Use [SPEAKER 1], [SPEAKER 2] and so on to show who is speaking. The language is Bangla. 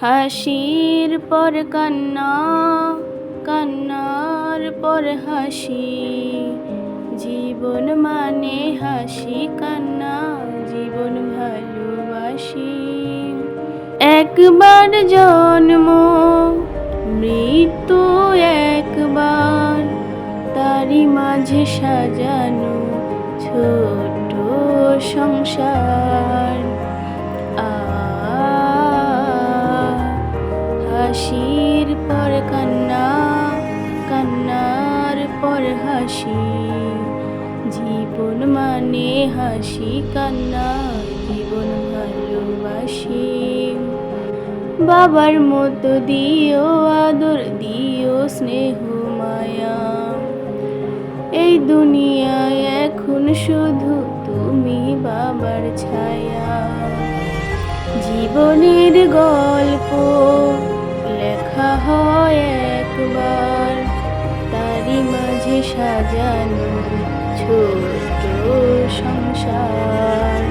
[SPEAKER 1] হাসির পর কান্না, কান্নার পর হাসি, জীবন মানে হাসি কান্না, জীবন ভালোবাসি। একবার জন্ম, মৃত্যু একবার, তারই মাঝে সাজানো ছোট সংসার। হাসির পর কান্না, কান্নার পর হাসি, জীবন মানে হাসি কান্না, জীবন ভালোবাসি। বাবার মতো দিও আদর, দিও স্নেহ মায়া, এই দুনিয়ায় এখন শুধু তুমি বাবার ছায়া। জীবনের গল্প লেখা হয় একবার, তারই মাঝে সাজানো ছোট সংসার।